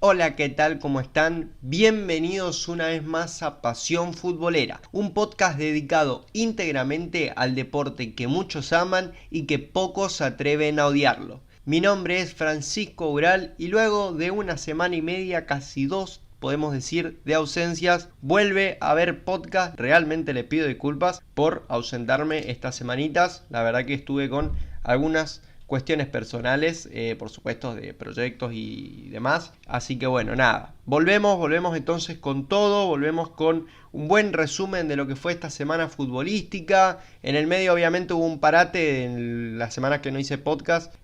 Hola, ¿qué tal? ¿Cómo están? Bienvenidos una vez más a Pasión Futbolera, un podcast dedicado íntegramente al deporte que muchos aman y que pocos se atreven a odiarlo. Mi nombre es Francisco Ural y luego de una semana y media, casi dos, podemos decir, de ausencias, vuelve a haber podcast. Realmente le pido disculpas por ausentarme estas semanitas. La verdad que estuve con algunas cuestiones personales, por supuesto, de proyectos y demás. Así que bueno, nada. Volvemos entonces con todo. Volvemos con un buen resumen de lo que fue esta semana futbolística. En el medio obviamente hubo un parate en las semanas que no hice podcast.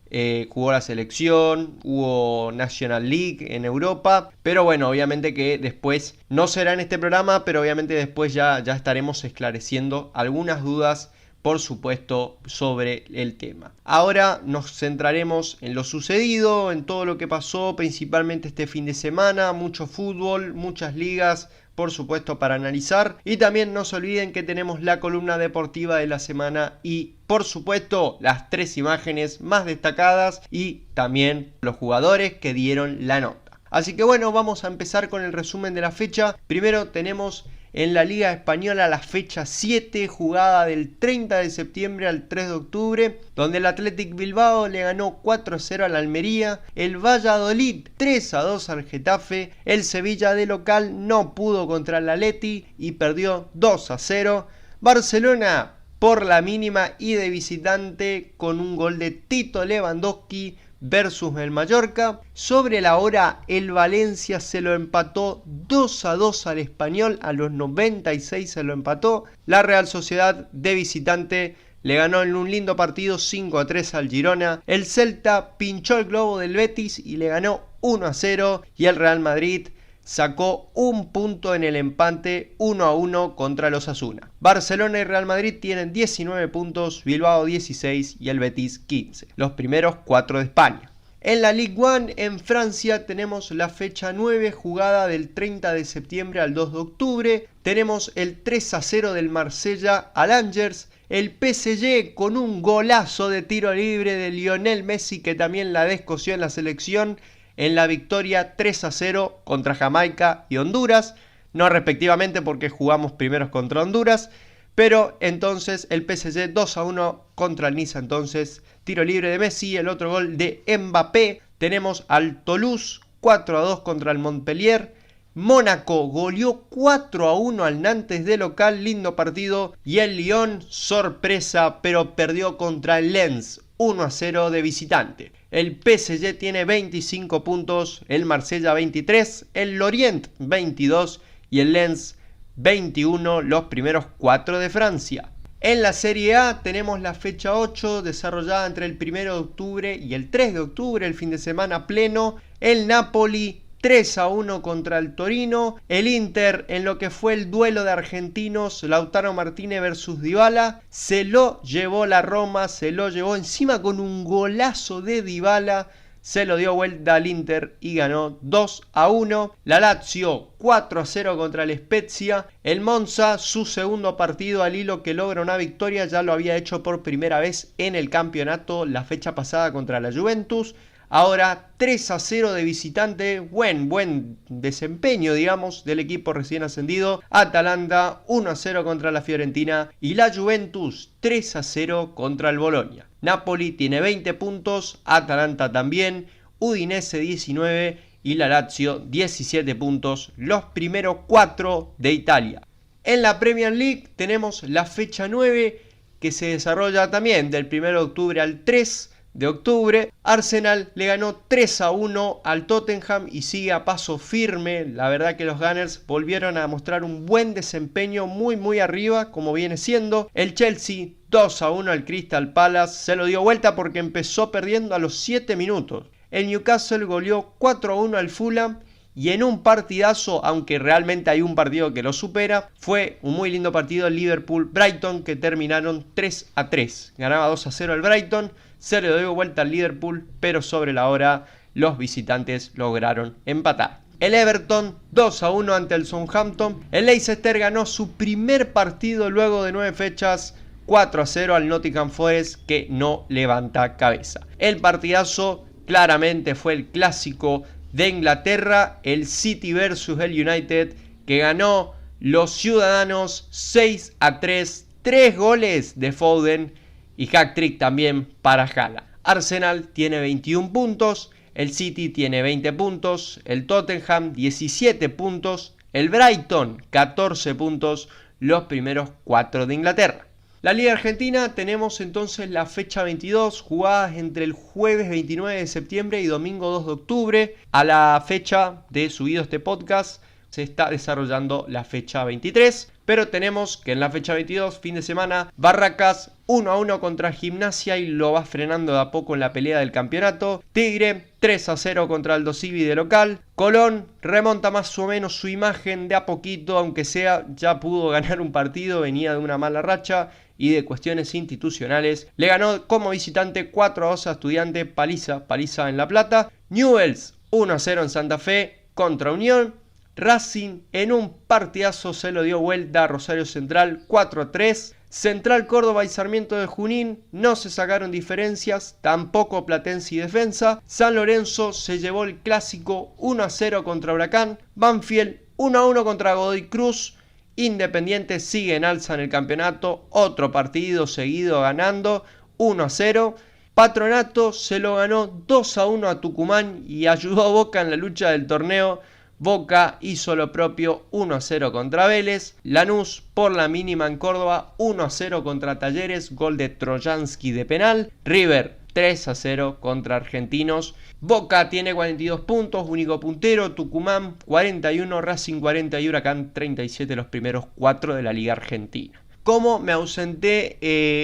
Jugó la selección, hubo National League en Europa. Pero bueno, obviamente que después no será en este programa, pero obviamente después ya estaremos esclareciendo algunas dudas, por supuesto, sobre el tema. Ahora nos centraremos en lo sucedido, en todo lo que pasó, principalmente este fin de semana. Mucho fútbol, muchas ligas, por supuesto, para analizar. Y también no se olviden que tenemos la columna deportiva de la semana y, por supuesto, las 3 imágenes más destacadas y también los jugadores que dieron la nota. Así que bueno, vamos a empezar con el resumen de la fecha. Primero tenemos en la Liga Española la fecha 7, jugada del 30 de septiembre al 3 de octubre, donde el Athletic Bilbao le ganó 4-0 al Almería, el Valladolid 3-2 al Getafe, el Sevilla de local no pudo contra el Atleti y perdió 2-0, Barcelona por la mínima y de visitante con un gol de Tito Lewandowski versus el Mallorca. Sobre la hora el Valencia se lo empató 2-2 al Español, a los 96 se lo empató. La Real Sociedad de visitante le ganó en un lindo partido 5-3 al Girona. El Celta pinchó el globo del Betis y le ganó 1-0 y el Real Madrid sacó un punto en el empate 1-1 contra los Osasuna. Barcelona y Real Madrid tienen 19 puntos, Bilbao 16 y el Betis 15. Los primeros 4 de España. En la Ligue 1 en Francia tenemos la fecha 9, jugada del 30 de septiembre al 2 de octubre. Tenemos el 3-0 del Marsella al Angers. El PSG con un golazo de tiro libre de Lionel Messi, que también la descosió en la selección, en la victoria 3-0 contra Jamaica y Honduras, no respectivamente porque jugamos primeros contra Honduras, pero entonces el PSG 2-1 contra el Niza, entonces tiro libre de Messi, el otro gol de Mbappé. Tenemos al Toulouse 4-2 contra el Montpellier, Mónaco goleó 4-1 al Nantes de local, lindo partido, y el Lyon, sorpresa, pero perdió contra el Lens 1-0 de visitante. El PSG tiene 25 puntos, el Marsella 23, el Lorient 22 y el Lens 21, los primeros 4 de Francia. En la Serie A tenemos la fecha 8 desarrollada entre el 1 de octubre y el 3 de octubre, el fin de semana pleno. El Napoli 3-1 contra el Torino. El Inter, en lo que fue el duelo de argentinos, Lautaro Martínez versus Dybala, se lo llevó la Roma, se lo llevó encima con un golazo de Dybala, se lo dio vuelta al Inter y ganó 2-1. La Lazio 4-0 contra el Spezia. El Monza, su segundo partido al hilo que logra una victoria, ya lo había hecho por primera vez en el campeonato la fecha pasada contra la Juventus. Ahora 3-0 de visitante, buen desempeño, digamos, del equipo recién ascendido. Atalanta 1-0 contra la Fiorentina y la Juventus 3-0 contra el Bologna. Napoli tiene 20 puntos, Atalanta también, Udinese 19 y la Lazio 17 puntos, los primeros 4 de Italia. En la Premier League tenemos la fecha 9 que se desarrolla también del 1 de octubre al 3 de octubre. Arsenal le ganó 3-1 al Tottenham y sigue a paso firme. La verdad que los Gunners volvieron a mostrar un buen desempeño, muy arriba, como viene siendo. El Chelsea 2-1 al Crystal Palace, se lo dio vuelta porque empezó perdiendo a los 7 minutos. El Newcastle goleó 4-1 al Fulham y en un partidazo, aunque realmente hay un partido que lo supera, fue un muy lindo partido el Liverpool-Brighton, que terminaron 3-3. Ganaba 2-0 el Brighton, se le dio vuelta al Liverpool, pero sobre la hora los visitantes lograron empatar. El Everton 2-1 ante el Southampton. El Leicester ganó su primer partido luego de 9 fechas, 4-0 al Nottingham Forest, que no levanta cabeza. El partidazo claramente fue el clásico de Inglaterra, el City versus el United, que ganó los ciudadanos 6-3, 3 goles de Foden y hat-trick también para Haaland. Arsenal tiene 21 puntos, el City tiene 20 puntos, el Tottenham 17 puntos, el Brighton 14 puntos, los primeros 4 de Inglaterra. La Liga Argentina tenemos entonces la fecha 22, jugadas entre el jueves 29 de septiembre y domingo 2 de octubre. A la fecha de subido este podcast se está desarrollando la fecha 23, pero tenemos que en la fecha 22, fin de semana, Barracas 1-1 contra Gimnasia y lo va frenando de a poco en la pelea del campeonato. Tigre 3-0 contra Aldo Civi de local. Colón remonta más o menos su imagen de a poquito, aunque sea, ya pudo ganar un partido, venía de una mala racha y de cuestiones institucionales. Le ganó como visitante 4-2 a Estudiantes, paliza en La Plata. Newell's 1-0 en Santa Fe contra Unión. Racing en un partidazo se lo dio vuelta a Rosario Central 4-3. Central Córdoba y Sarmiento de Junín no se sacaron diferencias, tampoco Platense y Defensa. San Lorenzo se llevó el clásico 1-0 contra Huracán. Banfield 1-1 contra Godoy Cruz. Independiente sigue en alza en el campeonato, otro partido seguido ganando 1-0. Patronato se lo ganó 2-1 a Tucumán y ayudó a Boca en la lucha del torneo. Boca hizo lo propio 1-0 contra Vélez. Lanús por la mínima en Córdoba 1-0 contra Talleres, gol de Trojansky de penal. River 3-0 contra Argentinos. Boca tiene 42 puntos, único puntero. Tucumán 41, Racing 40 y Huracán 37, los primeros 4 de la Liga Argentina. Como me ausenté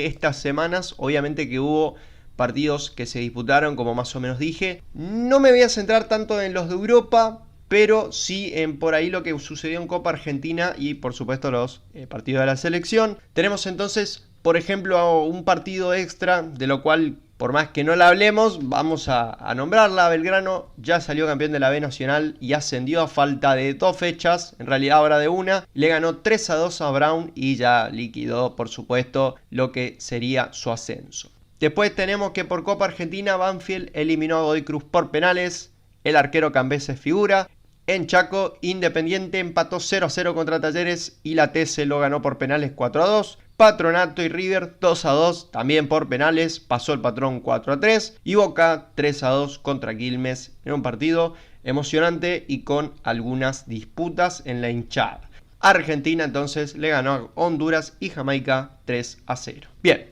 estas semanas, obviamente que hubo partidos que se disputaron, como más o menos dije. No me voy a centrar tanto en los de Europa, pero sí en por ahí lo que sucedió en Copa Argentina y por supuesto los partidos de la selección. Tenemos entonces, por ejemplo, un partido extra, de lo cual, por más que no la hablemos, vamos a nombrarla. Belgrano ya salió campeón de la B Nacional y ascendió a falta de 2 fechas, en realidad ahora de una. Le ganó 3-2 a Brown y ya liquidó, por supuesto, lo que sería su ascenso. Después tenemos que por Copa Argentina, Banfield eliminó a Godoy Cruz por penales. El arquero Cambeses figura. En Chaco, Independiente empató 0-0 contra Talleres y la TC lo ganó por penales 4-2. Patronato y River 2-2 también por penales, pasó el patrón 4-3. Y Boca 3-2 contra Quilmes en un partido emocionante y con algunas disputas en la hinchada. Argentina entonces le ganó a Honduras y Jamaica 3-0. Bien,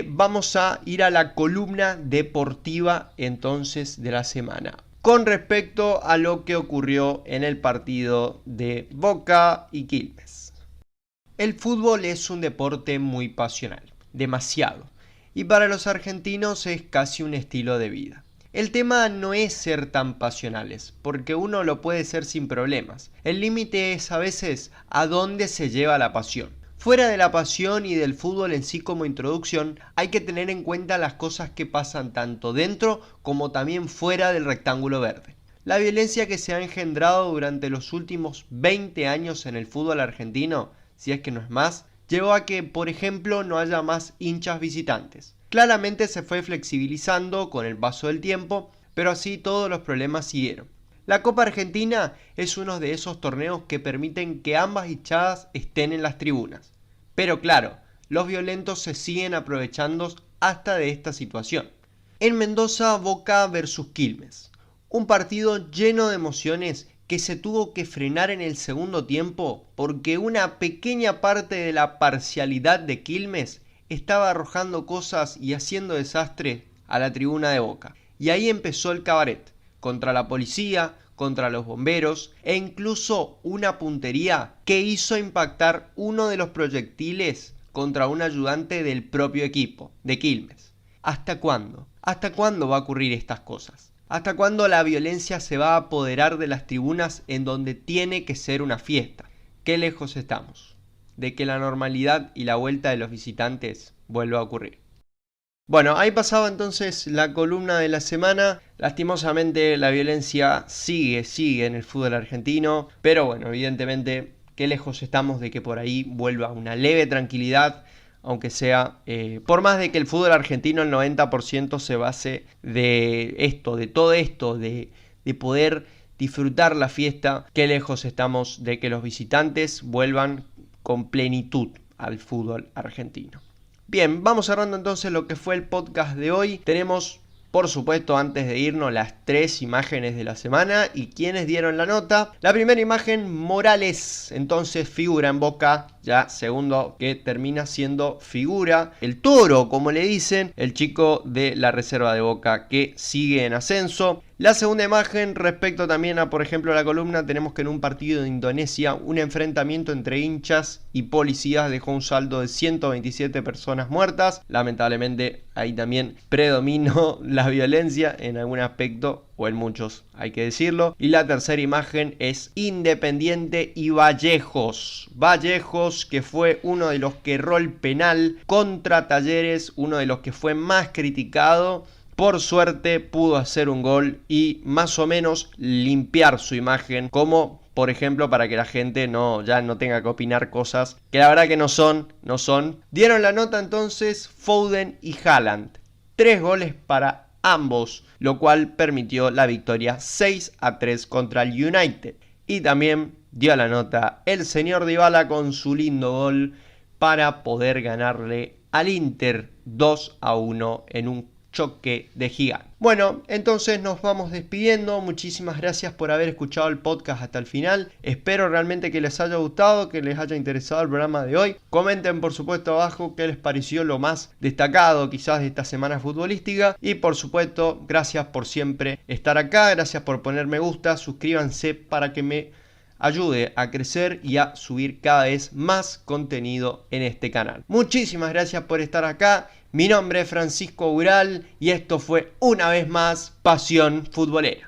vamos a ir a la columna deportiva entonces de la semana. Con respecto a lo que ocurrió en el partido de Boca y Quilmes. El fútbol es un deporte muy pasional, demasiado, y para los argentinos es casi un estilo de vida. El tema no es ser tan pasionales, porque uno lo puede ser sin problemas. El límite es a veces a dónde se lleva la pasión. Fuera de la pasión y del fútbol en sí como introducción, hay que tener en cuenta las cosas que pasan tanto dentro como también fuera del rectángulo verde. La violencia que se ha engendrado durante los últimos 20 años en el fútbol argentino, si es que no es más, llevó a que, por ejemplo, no haya más hinchas visitantes. Claramente se fue flexibilizando con el paso del tiempo, pero así todos los problemas siguieron. La Copa Argentina es uno de esos torneos que permiten que ambas hinchadas estén en las tribunas. Pero claro, los violentos se siguen aprovechando hasta de esta situación. En Mendoza, Boca versus Quilmes. Un partido lleno de emociones que se tuvo que frenar en el segundo tiempo porque una pequeña parte de la parcialidad de Quilmes estaba arrojando cosas y haciendo desastre a la tribuna de Boca. Y ahí empezó el cabaret. Contra la policía, contra los bomberos e incluso una puntería que hizo impactar uno de los proyectiles contra un ayudante del propio equipo, de Quilmes. ¿Hasta cuándo? ¿Hasta cuándo va a ocurrir estas cosas? ¿Hasta cuándo la violencia se va a apoderar de las tribunas en donde tiene que ser una fiesta? ¿Qué lejos estamos de que la normalidad y la vuelta de los visitantes vuelva a ocurrir? Bueno, ahí pasaba entonces la columna de la semana. Lastimosamente la violencia sigue en el fútbol argentino, pero bueno, evidentemente qué lejos estamos de que por ahí vuelva una leve tranquilidad, aunque sea, por más de que el fútbol argentino el 90% se base de esto, de todo esto, de de poder disfrutar la fiesta. Qué lejos estamos de que los visitantes vuelvan con plenitud al fútbol argentino. Bien, vamos cerrando entonces lo que fue el podcast de hoy. Tenemos, por supuesto, antes de irnos, las 3 imágenes de la semana y quienes dieron la nota. La primera imagen, Morales, entonces figura en Boca, ya segundo que termina siendo figura. El Toro, como le dicen, el chico de la reserva de Boca que sigue en ascenso. La segunda imagen, respecto también a, por ejemplo, la columna, tenemos que en un partido de Indonesia, un enfrentamiento entre hinchas y policías dejó un saldo de 127 personas muertas. Lamentablemente, ahí también predominó la violencia en algún aspecto, o en muchos, hay que decirlo. Y la tercera imagen es Independiente y Vallejos. Vallejos, que fue uno de los que erró el penal contra Talleres, uno de los que fue más criticado. Por suerte pudo hacer un gol y más o menos limpiar su imagen, como por ejemplo para que la gente ya no tenga que opinar cosas que la verdad que no son. Dieron la nota entonces Foden y Haaland. 3 goles para ambos, lo cual permitió la victoria 6-3 contra el United. Y también dio la nota el señor Dybala con su lindo gol para poder ganarle al Inter 2-1 en un choque de gigante. Bueno, entonces nos vamos despidiendo. Muchísimas gracias por haber escuchado el podcast hasta el final. Espero realmente que les haya gustado, que les haya interesado el programa de hoy. Comenten por supuesto abajo qué les pareció lo más destacado quizás de esta semana futbolística. Y por supuesto, gracias por siempre estar acá. Gracias por poner me gusta. Suscríbanse para que me ayude a crecer y a subir cada vez más contenido en este canal. Muchísimas gracias por estar acá. Mi nombre es Francisco Ural y esto fue una vez más Pasión Futbolera.